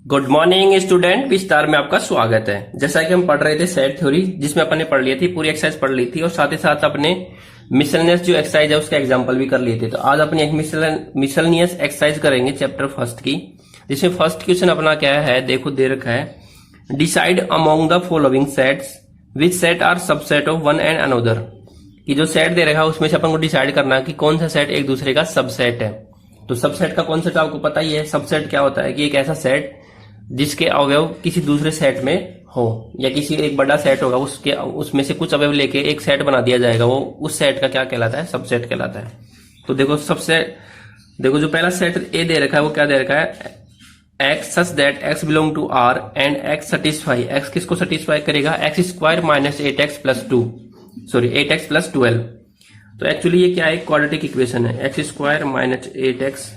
Good morning student, विस्तार में आपका स्वागत है। जैसा कि हम पढ़ रहे थे सेट थ्योरी, जिसमें अपन ने पढ़ ली थी, पूरी एक्सरसाइज पढ़ ली थी और साथ ही साथ अपने मिसलनियस जो एक्सरसाइज है उसके एग्जांपल भी कर लिए थे। तो आज अपनी एक मिसलनियस एक्सरसाइज करेंगे चैप्टर फर्स्ट की, जिसमें फर्स्ट क्वेश्चन अपना क्या है, देखो दे रखा है, decide among the following sets which set are subset of one and another. कि जो सेट दे रखा है उसमें से अपन को डिसाइड करना है कि कौन सा सेट एक दूसरे का सबसेट है। तो सबसेट का कॉन्सेप्ट आपको पता ही है। सबसेट क्या होता है कि एक ऐसा सेट जिसके अवयव किसी दूसरे सेट में हो, या किसी एक बड़ा सेट होगा उसके उसमें से कुछ अवयव लेके एक सेट बना दिया जाएगा, वो उस सेट का क्या कहलाता है, सबसेट कहलाता है। तो देखो सबसेट, देखो जो पहला सेट ए दे रखा है वो क्या दे रखा है, x such that x belong to R and x satisfy, x किसको सेटिस्फाई करेगा, x square minus 8x plus 2, sorry 8x plus 12। तो एक्चुअली ये क्या है, क्वाड्रेटिक इक्वेशन है, x square minus 8x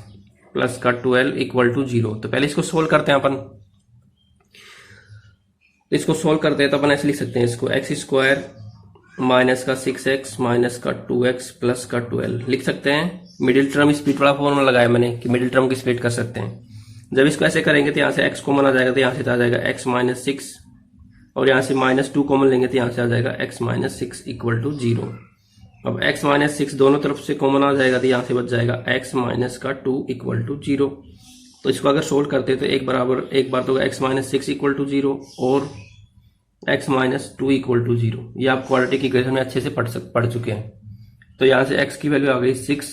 plus का 12 इक्वल टू 0। तो पहले इसको सोल्व करते हैं अपन। इसको सोल्व करते हैं तो अपन ऐसे लिख सकते हैं इसको, एक्स स्क्वायर माइनस का 6x माइनस का 2x प्लस का 12 लिख सकते हैं। मिडिल टर्म स्प्लिट वाला फॉर्मूला लगाया मैंने कि मिडिल टर्म की स्प्लिट कर सकते हैं। जब इसको ऐसे करेंगे तो यहाँ से x कॉमन आ जाएगा, तो यहाँ से आ जाएगा x माइनस 6, और यहाँ से माइनस 2 कॉमन लेंगे तो यहाँ से आ जाएगा x माइनस 6 इक्वल टू 0। अब x माइनस 6 दोनों तरफ से कॉमन आ जाएगा तो यहाँ से बच जाएगा x माइनस का 2 इक्वल टू 0। तो इसको अगर सोल्व करते तो एक बार तो x माइनस 6 इक्वल टू 0 और x माइनस 2 इक्वल टू 0। ये आप क्वाड्रेटिक इक्वेशन में अच्छे से पढ़ चुके हैं। तो यहाँ से x की वैल्यू आ गई 6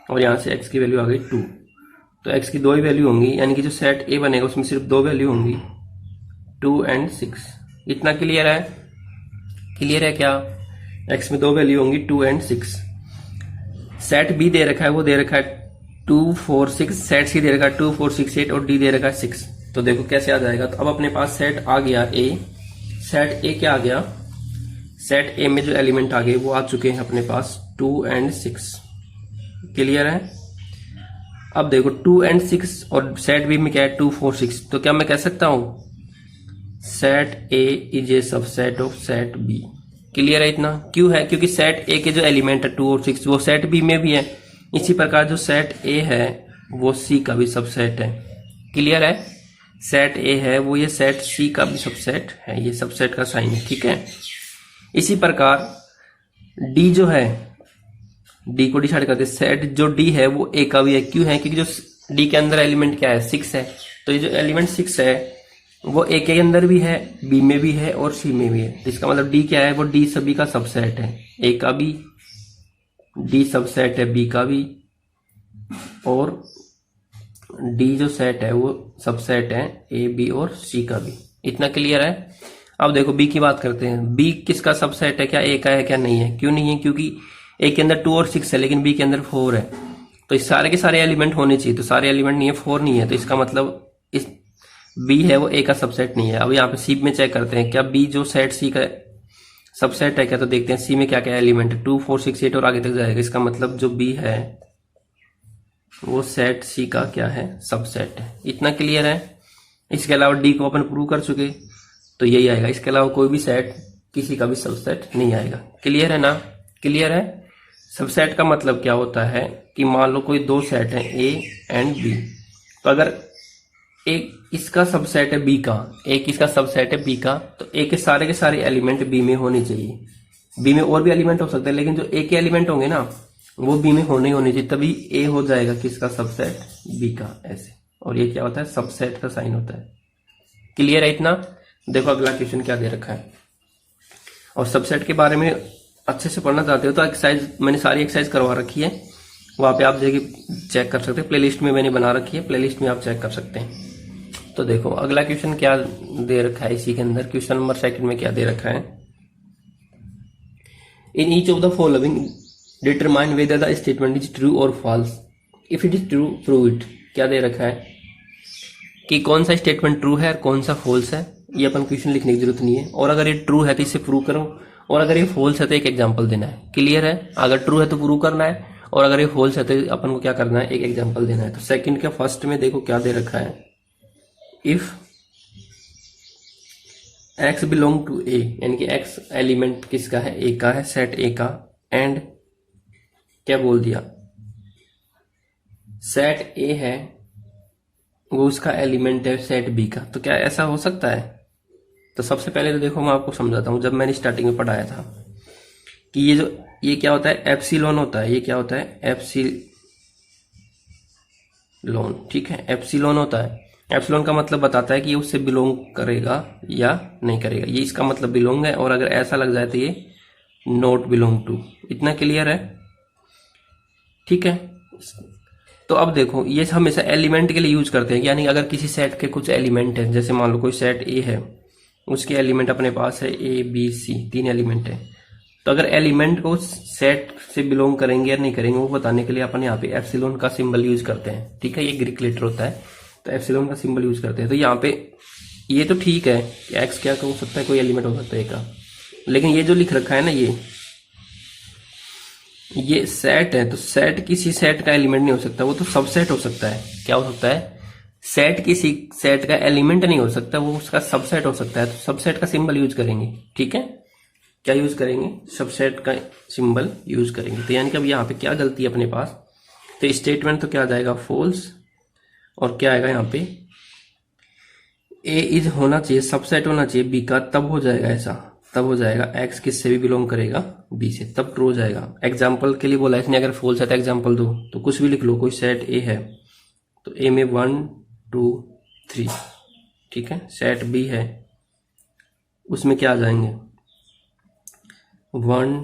और यहाँ से x की वैल्यू आ गई 2। तो x की दो ही वैल्यू होंगी, यानी कि जो सेट ए बनेगा उसमें सिर्फ दो वैल्यू होंगी, 2 एंड 6। इतना क्लियर है? क्लियर है क्या? x में दो वैल्यू होंगी 2 एंड 6। सेट बी दे रखा है, वो दे रखा है 2 4 6, सेट सी दे रखा है 2 4 6 8 और डी दे रखा है 6। तो देखो कैसे आ जाएगा। तो अब अपने पास सेट आ गया ए, सेट ए क्या आ गया, सेट ए में जो एलिमेंट आ गए वो आ चुके हैं अपने पास 2 एंड 6। क्लियर है? अब देखो 2 एंड 6 और सेट बी में क्या है 2 4 6। तो क्या मैं कह सकता हूं set A is a subset of set B. Clear है इतना? क्यों है? क्योंकि सेट ए के जो एलिमेंट है 2 और 6 वो सेट बी में भी है। इसी प्रकार जो सेट ए है वो सी का भी सबसेट है। क्लियर है? सेट ए है वो ये सेट सी का भी सबसेट है, ये सबसेट का साइन है। ठीक है, इसी प्रकार डी जो है, डी को डिसाइड करते सेट जो डी है वो ए का भी है। क्यों है? क्योंकि जो डी के अंदर एलिमेंट क्या है 6 है। तो ये जो एलिमेंट 6 है वो ए के अंदर भी है, बी में भी है और सी में भी है। तो इसका मतलब डी क्या है, वो डी सभी का सबसेट है, ए का भी डी सबसेट है, बी का भी, और डी जो सेट है वो सबसेट है ए बी और सी का भी। इतना क्लियर है? अब देखो बी की बात करते हैं। बी किसका सबसेट है, क्या ए का है क्या नहीं है? क्यों नहीं है? क्योंकि ए के अंदर 2 और 6 है लेकिन बी के अंदर 4 है। तो इस सारे के सारे एलिमेंट होने चाहिए, तो सारे एलिमेंट नहीं है, 4 नहीं है। तो इसका मतलब इस बी है वो ए का सबसेट नहीं है। अब यहाँ पे सी में चेक करते हैं क्या बी जो सेट सी का सबसेट है क्या। तो देखते हैं सी में क्या क्या एलिमेंट है, 2 4 6 8 और आगे तक जाएगा। इसका मतलब जो बी है वो सेट सी का क्या है, सबसेट है। इतना क्लियर है? इसके अलावा डी को अपन प्रूव कर चुके, तो यही आएगा। इसके अलावा कोई भी सेट किसी का भी सबसेट नहीं आएगा। क्लियर है ना? क्लियर है? सबसेट का मतलब क्या होता है कि मान लो कोई दो सेट है ए एंड बी, तो अगर एक इसका सबसेट है बी का, एक इसका सबसेट है बी का, तो ए के सारे एलिमेंट बी में होने चाहिए। बी में और भी एलिमेंट हो सकते हैं लेकिन जो ए के एलिमेंट होंगे ना वो बी में होने चाहिए, तभी ए हो जाएगा किसका सबसेट, बी का, ऐसे। और ये क्या होता है, सबसेट का साइन होता है। क्लियर है इतना? देखो अगला क्वेश्चन क्या दे रखा है। और सबसेट के बारे में अच्छे से पढ़ना चाहते हो तो एक्सरसाइज मैंने सारी एक्सरसाइज करवा रखी है, वहां पे आप जाके चेक कर सकते हैं। प्लेलिस्ट में मैंने बना रखी है, प्लेलिस्ट में आप चेक कर सकते हैं। तो देखो अगला क्वेश्चन क्या दे रखा है इसी के अंदर, क्वेश्चन नंबर 2 में क्या दे रखा है, in each of the following determine whether the statement is true और false, if it is true prove it. क्या दे रखा है कि कौन सा स्टेटमेंट ट्रू है और कौन सा फॉल्स है। ये अपन क्वेश्चन लिखने की जरूरत नहीं है। और अगर ये ट्रू है तो इसे प्रूव करो, और अगर ये फॉल्स है तो एक एग्जांपल देना है। क्लियर है? अगर ट्रू है तो प्रूव करना है, और अगर ये फॉल्स है तो अपन को क्या करना है, एक एग्जांपल देना है। तो सेकंड के फर्स्ट में देखो क्या दे रखा है, इफ x बिलोंग टू ए, यानी कि x एलिमेंट किसका है, ए का है, सेट ए का, एंड क्या बोल दिया, सेट ए है वो उसका एलिमेंट है सेट बी का। तो क्या ऐसा हो सकता है? तो सबसे पहले तो देखो मैं आपको समझाता हूँ। जब मैंने स्टार्टिंग में पढ़ाया था कि ये क्या होता है, एप्सिलॉन होता है। ये क्या होता है? एप्सिलॉन। ठीक है, एप्सिलॉन होता है। एप्सिलॉन का मतलब बताता है कि ये उससे बिलोंग करेगा या नहीं करेगा। ये इसका मतलब बिलोंग है, और अगर ऐसा लग जाए तो ये नॉट बिलोंग टू। इतना क्लियर है? ठीक है। तो अब देखो, ये हमेशा एलिमेंट के लिए यूज करते हैं, यानी अगर किसी सेट के कुछ एलिमेंट है, जैसे मान लो कोई सेट ए है, उसके एलिमेंट अपने पास है ए बी सी, 3 एलिमेंट है। तो अगर एलिमेंट को सेट से बिलोंग करेंगे या नहीं करेंगे वो बताने के लिए अपन यहाँ पे एप्सिलॉन का सिंबल यूज करते हैं। ठीक है, ये ग्रीक लेटर होता है, तो एप्सिलॉन का सिंबल यूज करते हैं। तो यहाँ पे ये तो ठीक है कि एक्स क्या हो सकता है, कोई एलिमेंट हो सकता है का, लेकिन ये जो लिख रखा है ना, ये सेट है। तो सेट किसी सेट का एलिमेंट नहीं हो सकता, वो तो सबसेट हो सकता है। क्या हो सकता है? सेट किसी सेट का एलिमेंट नहीं हो सकता, वो उसका सबसेट हो सकता है। तो सबसेट का सिंबल यूज करेंगे। ठीक है, क्या यूज करेंगे? सबसेट का सिंबल यूज करेंगे। तो यानी कि अब यहाँ पे क्या गलती है अपने पास? तो स्टेटमेंट तो क्या आ जाएगा? फॉल्स। और क्या आएगा यहाँ पे? ए इज होना चाहिए, सबसेट होना चाहिए बी का, तब हो जाएगा ऐसा। तब हो जाएगा एक्स किससे भी बिलोंग करेगा? बी से, तब ट्रू हो जाएगा। एग्जाम्पल के लिए बोला इसने, अगर फॉल्स है तो एग्जाम्पल दो, तो कुछ भी लिख लो। कोई सेट ए है तो ए में 1 2 3। ठीक है, सेट बी है, उसमें क्या आ जाएंगे? 1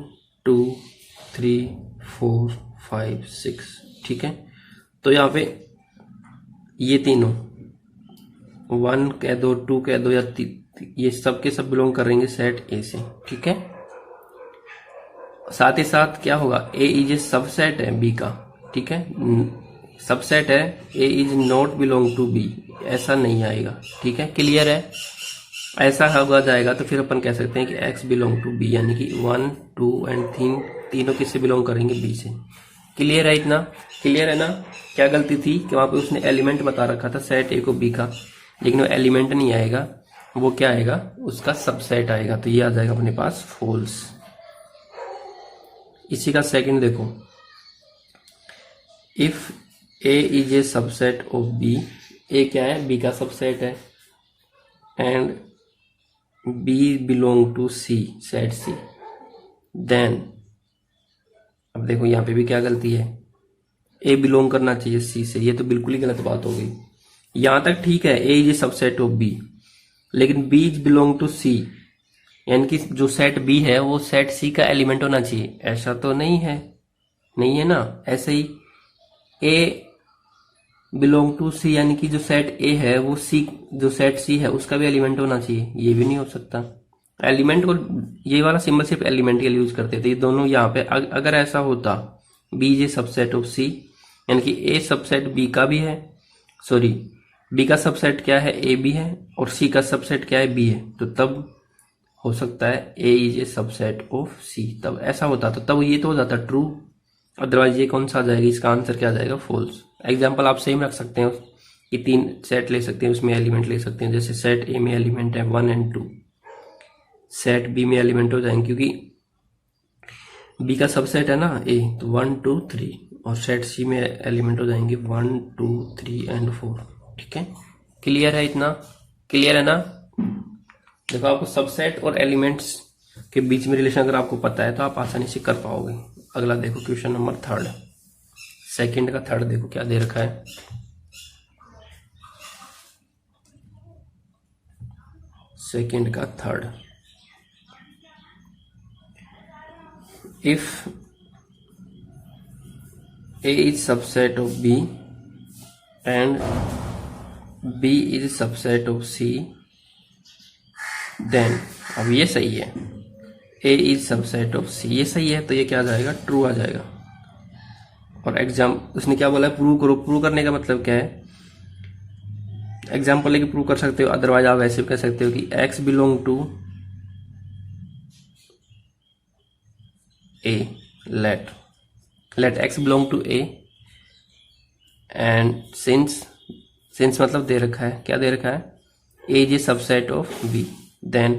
2 3 4 5 6। ठीक है, तो यहाँ पे ये तीनों 1 कह दो, 2 कह दो, या ये सब के सब बिलोंग करेंगे सेट ए से। ठीक है, साथ ही साथ क्या होगा? ए इज ए सबसेट है बी का। ठीक है, सबसेट है, A is not belong to B, ऐसा नहीं आएगा। ठीक है, क्लियर है? ऐसा होगा जाएगा तो फिर अपन कह सकते हैं कि एक्स बिलोंग टू बी, यानी कि 1 2 एंड 3 तीनों किससे बिलोंग करेंगे? बी से। क्लियर है? इतना क्लियर है ना? क्या गलती थी कि वहां पे उसने एलिमेंट बता रखा था सेट ए को बी का, लेकिन वो एलिमेंट नहीं आएगा, वो क्या आएगा? उसका सबसेट आएगा। तो ये आ जाएगा अपने पास फॉल्स। इसी का सेकंड देखो, if A is a subset of B. A क्या है? बी का सबसेट है। And B belong to C, set C, then अब देखो यहाँ पे भी क्या गलती है? ए बिलोंग करना चाहिए सी से, ये तो बिल्कुल ही गलत बात हो गई। यहां तक ठीक है, A is a subset of B, लेकिन B is belong to C, यानी कि जो सेट बी है वो सेट सी का एलिमेंट होना चाहिए। ऐसा तो नहीं है, नहीं है ना? ऐसे ही ए बिलोंग टू सी, यानी कि जो सेट ए है वो सी, जो सेट सी है उसका भी एलिमेंट होना चाहिए, ये भी नहीं हो सकता। एलिमेंट को, ये वाला सिंबल सिर्फ एलिमेंट के लिए यूज करते थे ये दोनों। यहाँ पे अगर ऐसा होता बी जे सबसेट ऑफ सी, यानी कि ए सबसेट बी का भी है, सॉरी बी का सबसेट क्या है? ए बी है, और सी का सबसेट क्या है? बी है, तो तब हो सकता है A is a subset of सी। तब ऐसा होता तो तब ये तो हो जाता ट्रू, अदरवाइज ये कौन सा आ जाएगा? इसका आंसर क्या आ जाएगा? फॉल्स। एग्जाम्पल आप सेम रख सकते हैं कि 3 सेट ले सकते हैं, उसमें एलिमेंट ले सकते हैं। जैसे सेट ए में एलिमेंट है 1 एंड 2, सेट बी में एलिमेंट हो जाएंगे, क्योंकि बी का सबसेट है ना ए, तो 1 2 3, और सेट सी में एलिमेंट हो जाएंगे 1 2 3 एंड 4। ठीक है, क्लियर है? इतना क्लियर है ना? देखो, आपको सबसेट और एलिमेंट्स के बीच में रिलेशन अगर आपको पता है तो आप आसानी से कर पाओगे। अगला देखो, क्वेश्चन नंबर 3, सेकंड का 3 देखो क्या दे रखा है। सेकंड का 3, if A is subset of B and B is subset of C, then अब ये सही है, A is subset of C, ये सही है, तो ये क्या आ जाएगा? ट्रू आ जाएगा। और उसने क्या बोला है? प्रूव करो। प्रूव करने का मतलब क्या है? एग्जाम्पल लेके प्रूव कर सकते हो, अदरवाइज आप ऐसे भी कह सकते हो कि X belong to A, let X belong to A, and since मतलब दे रखा है, क्या दे रखा है? A is a subset of B, then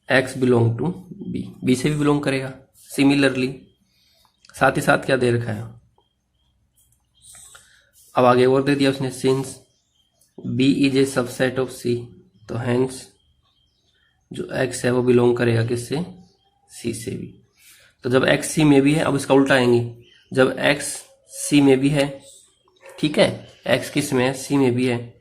X belong to B, B से भी बिलोंग करेगा सिमिलरली। साथ ही साथ क्या दे रखा है? अब आगे और दे दिया उसने, since B is a subset of C, तो हैंस जो एक्स है वो बिलोंग करेगा किससे, सी से भी। तो जब एक्स सी में भी है, अब इसका उल्टा आएंगे, जब एक्स सी में भी है, ठीक है, एक्स किस में है, सी में भी है,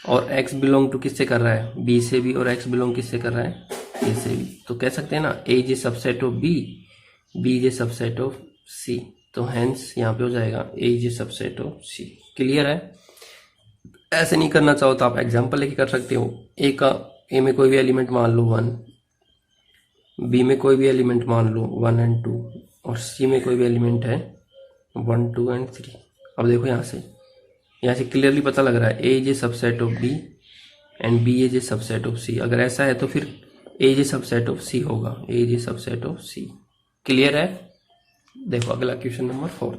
और एक्स बिलोंग टू किससे कर रहा है, बी से भी, और एक्स बिलोंग किससे कर रहा है, ए से भी, तो कह सकते हैं ना A is a subset of B, B is a subset of C, तो हैंस यहाँ पे हो जाएगा A is a subset of C. Clear है? ऐसे नहीं करना चाहो तो आप एग्जाम्पल लेके कर सकते हो। ए में कोई भी एलिमेंट मान लो 1, बी में कोई भी एलिमेंट मान लो 1 एंड 2, और सी में कोई भी एलिमेंट है 1 2 एंड 3। अब देखो यहाँ से क्लियरली पता लग रहा है A is a subset of B and B is a subset of C. अगर ऐसा है तो फिर A is a subset of C होगा, A is a subset of C. Clear है? देखो अगला क्वेश्चन नंबर 4।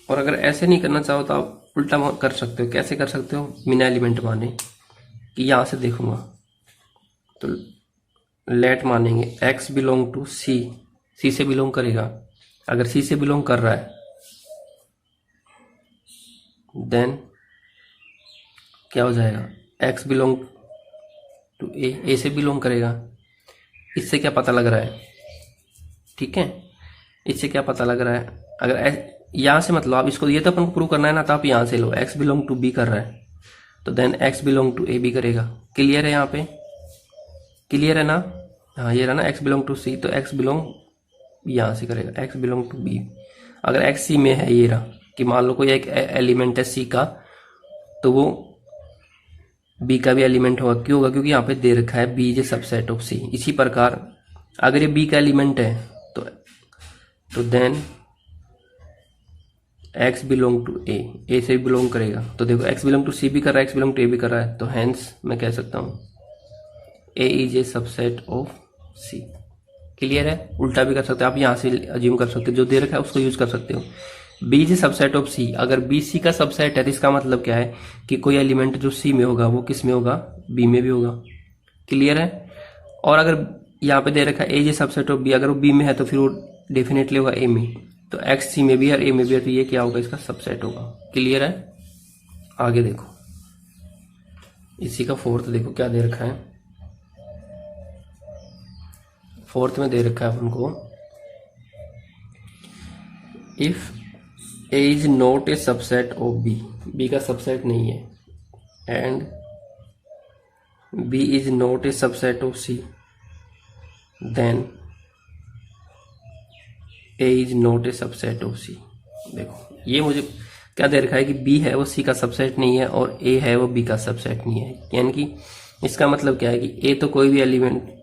और अगर ऐसे नहीं करना चाहो तो आप उल्टा कर सकते हो। कैसे कर सकते हो? बिना एलिमेंट माने, कि यहां से देखूंगा तो लेट मानेंगे x बिलोंग टू सी, सी से बिलोंग करेगा। अगर सी से बिलोंग कर रहा है देन क्या हो जाएगा, x बिलोंग टू ए से बिलोंग करेगा। इससे क्या पता लग रहा है, ठीक है, इससे क्या पता लग रहा है, अगर यहां से मतलब आप इसको, ये तो अपन को प्रूव करना है ना, तो आप यहां से लो x बिलोंग टू बी कर रहा है तो then x belong to A B करेगा। क्लियर है? यहाँ पे क्लियर है ना? हाँ ये रहा ना x बिलोंग टू सी, तो x बिलोंग यहां से करेगा x बिलोंग टू बी। अगर x सी में है, ये रहा कि मान लो कोई एक एलिमेंट है सी का, तो वो बी का भी एलिमेंट होगा। क्यों होगा? क्योंकि यहाँ पे दे रखा है B is a subset of C. इसी प्रकार अगर ये बी का एलिमेंट है तो then x belong to A से भी बिलोंग करेगा। तो देखो x बिलोंग टू सी भी कर रहा है, x बिलोंग टू ए भी कर रहा है, तो हेंस मैं कह सकता हूँ a is a subset of C. Clear है? उल्टा भी कर सकते हो आप, यहाँ से अज्यूम कर सकते हो, जो दे रखा है उसको यूज कर सकते हो। b is a subset of C, अगर b सी का सबसेट है तो इसका मतलब क्या है कि कोई एलिमेंट जो सी में होगा वो किस में होगा, b में भी होगा। क्लियर है? और अगर यहाँ पे दे रखा है a is a subset of b, अगर वो b में है तो फिर वो डेफिनेटली होगा a में। तो x सी में भी है और a में भी है, तो ये क्या होगा, इसका सबसेट होगा। क्लियर है? आगे देखो इसी का फोर्थ देखो क्या दे रखा है। फोर्थ में दे रखा है अपन को, if a is not a subset of b, b का सबसेट नहीं है, and b is not a subset of c, then a is not a subset of c। देखो ये मुझे क्या दे रखा है कि b है वो c का सबसेट नहीं है और a है वो b का सबसेट नहीं है। यानी कि इसका मतलब क्या है कि a तो कोई भी एलिमेंट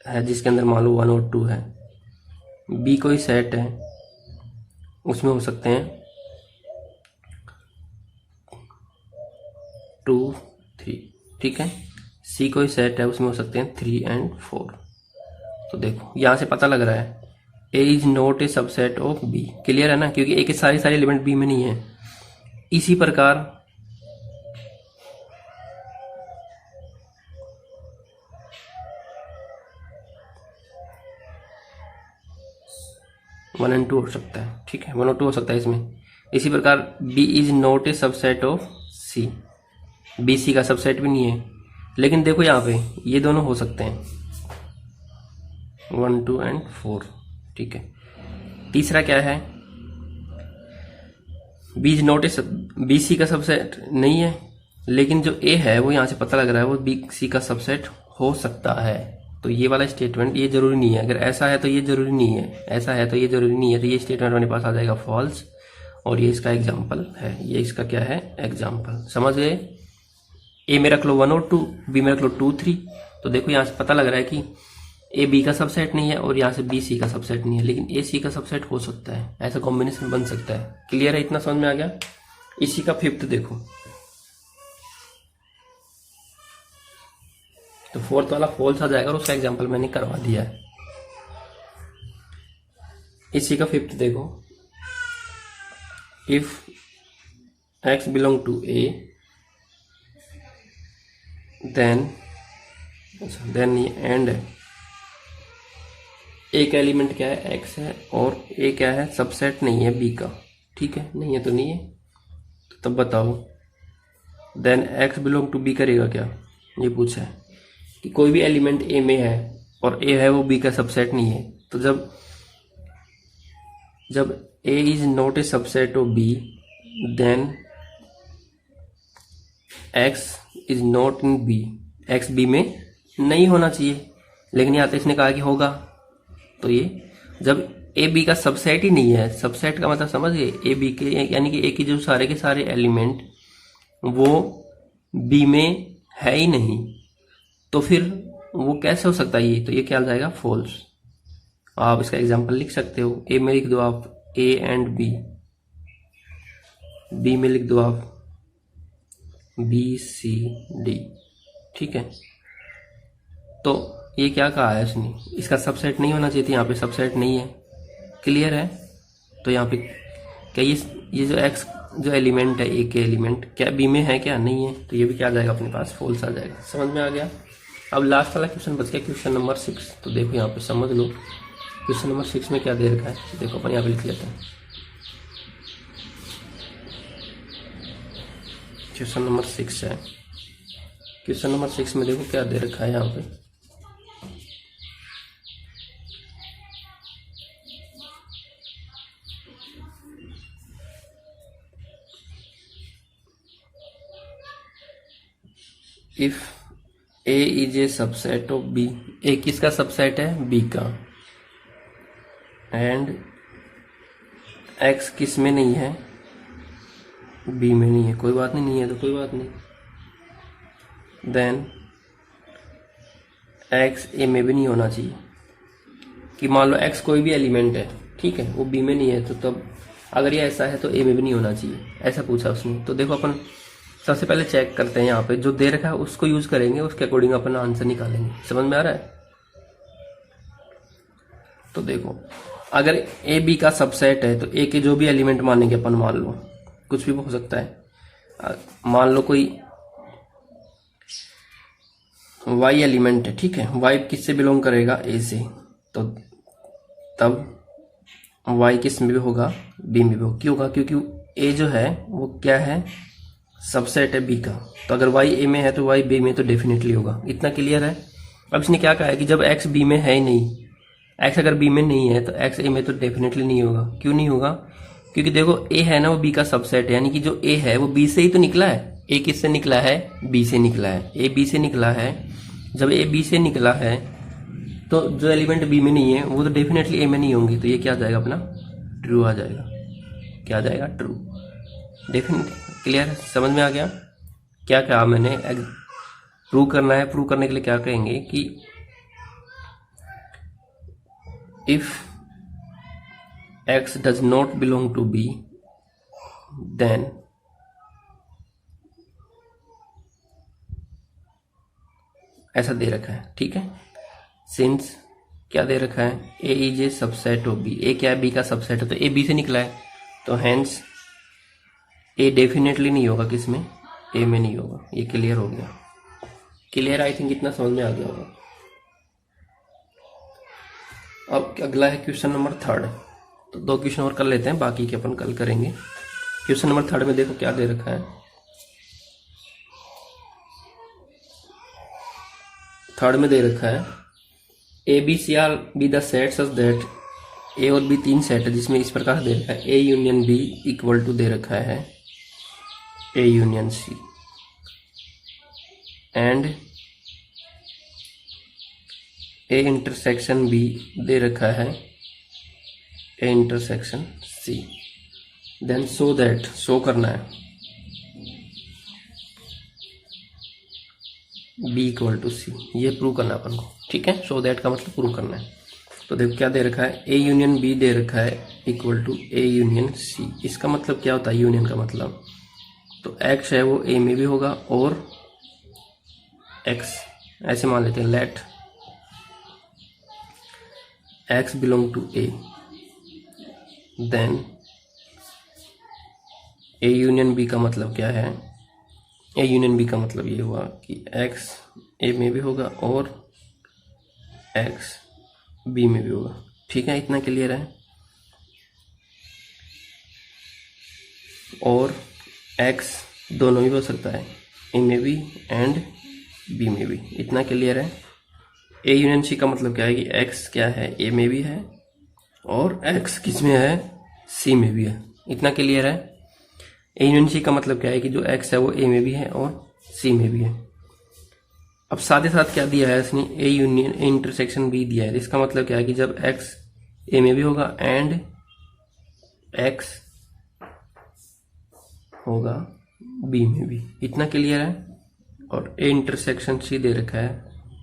है जिसके अंदर मान लो 1 और 2 है, b कोई सेट है उसमें हो सकते हैं 2 3, ठीक है, c कोई सेट है उसमें हो सकते हैं 3 एंड 4। तो देखो यहां से पता लग रहा है a is not a subset of b। Clear है ना? क्योंकि a के सारे एलिमेंट b में नहीं है। इसी प्रकार वन एंड टू हो सकता है, ठीक है, 1 और 2 हो सकता है इसमें। इसी प्रकार b is not a subset of c, b c का सबसेट भी नहीं है। लेकिन देखो यहाँ पे ये दोनों हो सकते हैं 1 2 एंड 4, ठीक है। तीसरा क्या है, B is not A, B C का सबसेट नहीं है, लेकिन जो ए है वो यहाँ से पता लग रहा है वो बी सी का सबसेट हो सकता है। तो ये वाला स्टेटमेंट ये जरूरी नहीं है, अगर ऐसा है तो ये जरूरी नहीं है, ऐसा है तो ये जरूरी नहीं है, तो ये स्टेटमेंट अपने पास आ जाएगा फॉल्स। और ये इसका एग्जाम्पल है, ये इसका क्या है, एग्जाम्पल। समझ गए? ए में रख लो 1 और 2, बी में रख लो 2 3। तो देखो यहाँ से पता लग रहा है कि ए बी का सबसेट नहीं है और यहाँ से बी सी का सबसेट नहीं है, लेकिन ए सी का सबसेट हो सकता है, ऐसा कॉम्बिनेशन बन सकता है। क्लियर है? इतना समझ में आ गया? इसी का फिफ्थ देखो, तो फोर्थ वाला फॉल्स आ जाएगा और उसका एग्जांपल मैंने करवा दिया है। इसी का फिफ्थ देखो, if x belong to a then ये एंड है, एक एलिमेंट क्या है, एक्स है, और ए क्या है, सबसेट नहीं है बी का, ठीक है, नहीं है तो नहीं है, तो तब बताओ then x belong to B करेगा क्या, ये पूछा है कि कोई भी एलिमेंट ए में है और ए है वो बी का सबसेट नहीं है, तो जब A is not a subset of B then X is not in B, X B में नहीं होना चाहिए, लेकिन यहाँ तो इसने कहा कि होगा, तो ये जब ए बी का सबसेट ही नहीं है, सबसेट का मतलब समझिए ए बी के यानी कि ए की जो सारे के सारे एलिमेंट वो बी में है ही नहीं, तो फिर वो कैसे हो सकता है ये, तो ये क्या आ जाएगा, फॉल्स। आप इसका एग्जांपल लिख सकते हो, ए में लिख दो आप ए एंड बी, बी में लिख दो आप बी सी डी, ठीक है। तो ये क्या कहा है इसने, इसका सबसेट नहीं होना चाहिए था, यहाँ पे सबसेट नहीं है, क्लियर है। तो यहाँ पे क्या ये जो एक्स जो एलिमेंट है, ए के एलिमेंट क्या बी में है क्या, नहीं है, तो ये भी क्या आ जाएगा अपने पास, फॉल्स आ जाएगा। समझ में आ गया। अब लास्ट वाला क्वेश्चन बच गया, क्वेश्चन नंबर 6। तो देखो यहाँ पे समझ लो, क्वेश्चन नंबर 6 में क्या दे रखा है, देखो अपन यहाँ पे लिख लेते हैं। क्वेश्चन नंबर 6 है, क्वेश्चन नंबर 6 में देखो क्या दे रखा है यहाँ पे, if A is a subset of B, A किसका सबसेट है, बी का, एंड एक्स किस में नहीं है, बी में नहीं है, कोई बात नहीं, नहीं है तो कोई बात नहीं, देन एक्स ए में भी नहीं होना चाहिए, कि मान लो एक्स कोई भी एलिमेंट है, ठीक है, वो बी में नहीं है, तो तब अगर ये ऐसा है तो ए में भी नहीं होना चाहिए, ऐसा पूछा उसने। तो देखो अपन सबसे पहले चेक करते हैं, यहाँ पे जो दे रखा है उसको यूज करेंगे, उसके अकॉर्डिंग अपन आंसर निकालेंगे। समझ में आ रहा है। तो देखो अगर ए बी का सबसेट है तो ए के जो भी एलिमेंट मानेंगे अपन, मान लो कुछ भी हो सकता है, मान लो कोई वाई एलिमेंट है, ठीक है, वाई किससे बिलोंग करेगा, ए से, तो तब वाई किस में भी होगा, बी में भी होगा। क्यों होगा, क्योंकि ए जो है वो क्या है, सबसेट है बी का, तो अगर वाई ए में है तो वाई बी में तो डेफिनेटली होगा। इतना क्लियर है। अब इसने क्या कहा है कि जब एक्स बी में है ही नहीं, एक्स अगर बी में नहीं है तो एक्स ए में तो डेफिनेटली नहीं होगा। क्यों नहीं होगा, क्योंकि देखो ए है ना वो बी का सबसेट है, यानी कि जो ए है वो बी से ही तो निकला है। ए किससे निकला है, बी से निकला है, ए बी से निकला है। जब ए बी से निकला है तो जो एलिमेंट बी में नहीं है वो तो डेफिनेटली ए में नहीं होंगे, तो ये क्या आ जाएगा अपना, ट्रू आ जाएगा। क्या आ जाएगा, ट्रू, डेफिनेटली। क्लियर है, समझ में आ गया। क्या कहा मैंने, प्रूव करना है, प्रूव करने के लिए क्या कहेंगे कि if x does not belong to B then ऐसा दे रखा है, ठीक है। सिंस क्या दे रखा है, a is a subset of B, a क्या है, B का सबसेट है, तो a B से निकला है, तो हेंस a डेफिनेटली नहीं होगा, किसमें, a में नहीं होगा। ये क्लियर हो गया। क्लियर, आई थिंक इतना समझ में आ गया होगा। अब अगला है क्वेश्चन नंबर 3। तो 2 क्वेश्चन और कर लेते हैं, बाकी के अपन कल करेंगे। क्वेश्चन नंबर 3 में देखो क्या दे रखा है। 3 में दे रखा है A B C are be the set such that, A और बी 3 सेट है जिसमें इस प्रकार दे रखा है, A union B equal to दे रखा है A union C, and A intersection B दे रखा है A intersection C. Then so that, show करना है बी इक्वल टू सी, ये प्रूव करना है अपन को, ठीक है। सो दैट का मतलब प्रूव करना है। तो देखो क्या दे रखा है, ए यूनियन बी दे रखा है equal to A union C. इसका मतलब क्या होता है, यूनियन का मतलब, तो एक्स है वो ए में भी होगा और एक्स, ऐसे मान लेते हैं, let x belong to A, then A union B का मतलब क्या है, A यूनियन B का मतलब ये हुआ कि x A में भी होगा और x B में भी होगा। ठीक है, इतना क्लियर है। और x दोनों भी हो सकता है, ए में भी एंड बी में भी, इतना क्लियर है। ए यूनियन सी का मतलब क्या है कि x क्या है, ए में भी है और x किस में है, सी में भी है, इतना क्लियर है। ए यूनियन सी का मतलब क्या है कि जो x है वो ए में भी है और सी में भी है। अब साथ ही साथ क्या दिया है इसने, A union A intersection B दिया है। इसका मतलब क्या है कि जब x ए में भी होगा एंड x होगा बी में भी, इतना क्लियर है। और ए इंटरसेक्शन सी दे रखा है,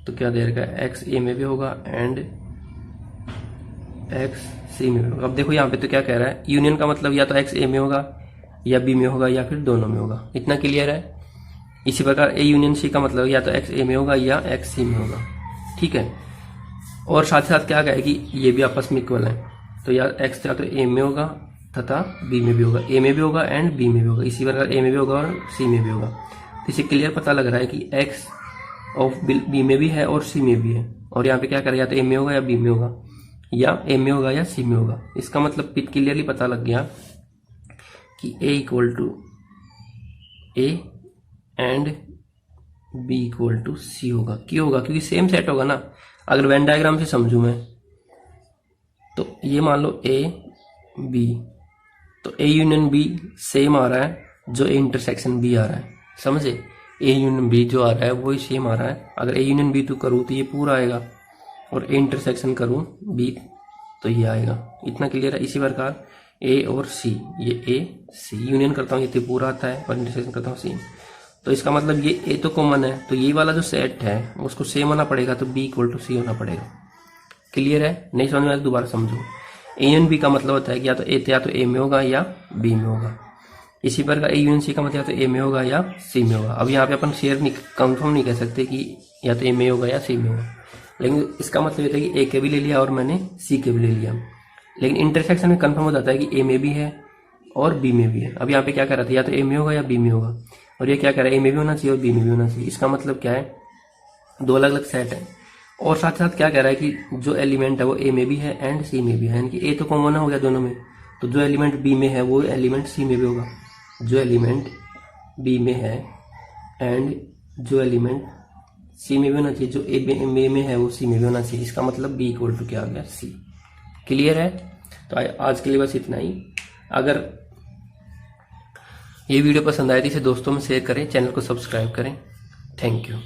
तो क्या दे रखा है, x ए में भी होगा एंड x सी में भी होगा। अब देखो यहाँ पे तो क्या कह रहा है, यूनियन का मतलब या तो x ए में होगा या बी में होगा या फिर दोनों में होगा, इतना क्लियर है। इसी प्रकार ए यूनियन सी का मतलब या तो x ए में होगा या x सी में होगा, ठीक है। और साथ ही साथ क्या कहे कि ये भी आपस में इक्वल है, तो या x या तो ए में होगा तथा बी में भी होगा, ए में भी होगा एंड बी में भी होगा। इसी प्रकार ए में भी होगा और सी में भी होगा। तो इसे क्लियर पता लग रहा है कि x ऑफ बी में भी है और सी में भी है। और यहाँ पे क्या करें, या तो ए में होगा या बी में होगा, या ए में होगा या सी में होगा। इसका मतलब क्लियरली पता लग गया कि a equal to A and B equal to C होगा। क्यों होगा, क्योंकि सेम सेट होगा ना। अगर वेन डायग्राम से समझू मैं, तो ये मान लो ए बी, तो ए यूनियन बी सेम आ रहा है जो ए इंटरसेक्शन बी आ रहा है, समझे। ए यूनियन बी जो आ रहा है वही सेम आ रहा है। अगर ए यूनियन बी तो करूँ तो ये पूरा आएगा, और ए इंटरसेक्शन करूँ बी तो ये आएगा, इतना क्लियर है। इसी प्रकार ए और सी, ये ए सी यूनियन करता हूँ ये तो पूरा आता है, और इंटरसेक्शन करता हूँ सी, तो इसका मतलब ये ए तो कॉमन है, तो ये वाला जो सेट है उसको सेम होना पड़ेगा, तो बी इक्वल टू सी होना पड़ेगा। क्लियर है, नहीं समझ में आया दोबारा समझो। ए यूनियन बी का मतलब होता है कि या तो ए में होगा या बी में होगा। इसी प्रकार ए यूनियन सी का मतलब या तो ए में होगा या सी में होगा। अब यहाँ पे अपन कंफर्म नहीं कह सकते कि या तो ए में होगा या सी में होगा, लेकिन इसका मतलब ये था कि ए के भी ले लिया और मैंने सी के भी ले लिया। लेकिन इंटरसेक्शन में कंफर्म हो जाता है कि ए में भी है और बी में भी है। अब यहाँ पे क्या कह रहा था, या तो ए में होगा या बी में होगा, और ये क्या कह रहा है, ए में भी होना चाहिए और बी में भी होना चाहिए। इसका मतलब क्या है, दो अलग अलग सेट है। और साथ साथ क्या कह रहा है कि जो एलिमेंट है वो ए में भी है एंड सी में भी है, यानी कि ए तो कॉमन हो गया दोनों में, तो जो एलिमेंट बी में है वो एलिमेंट सी में भी होगा। जो एलिमेंट बी में है एंड जो एलिमेंट सी में भी होना चाहिए, जो ए में है वो सी में भी होना चाहिए। इसका मतलब बी इक्वल टू क्या आ गया, सी। क्लियर है। तो आज के लिए बस इतना ही। अगर ये वीडियो पसंद आए तो इसे दोस्तों में शेयर करें, चैनल को सब्सक्राइब करें। Thank you.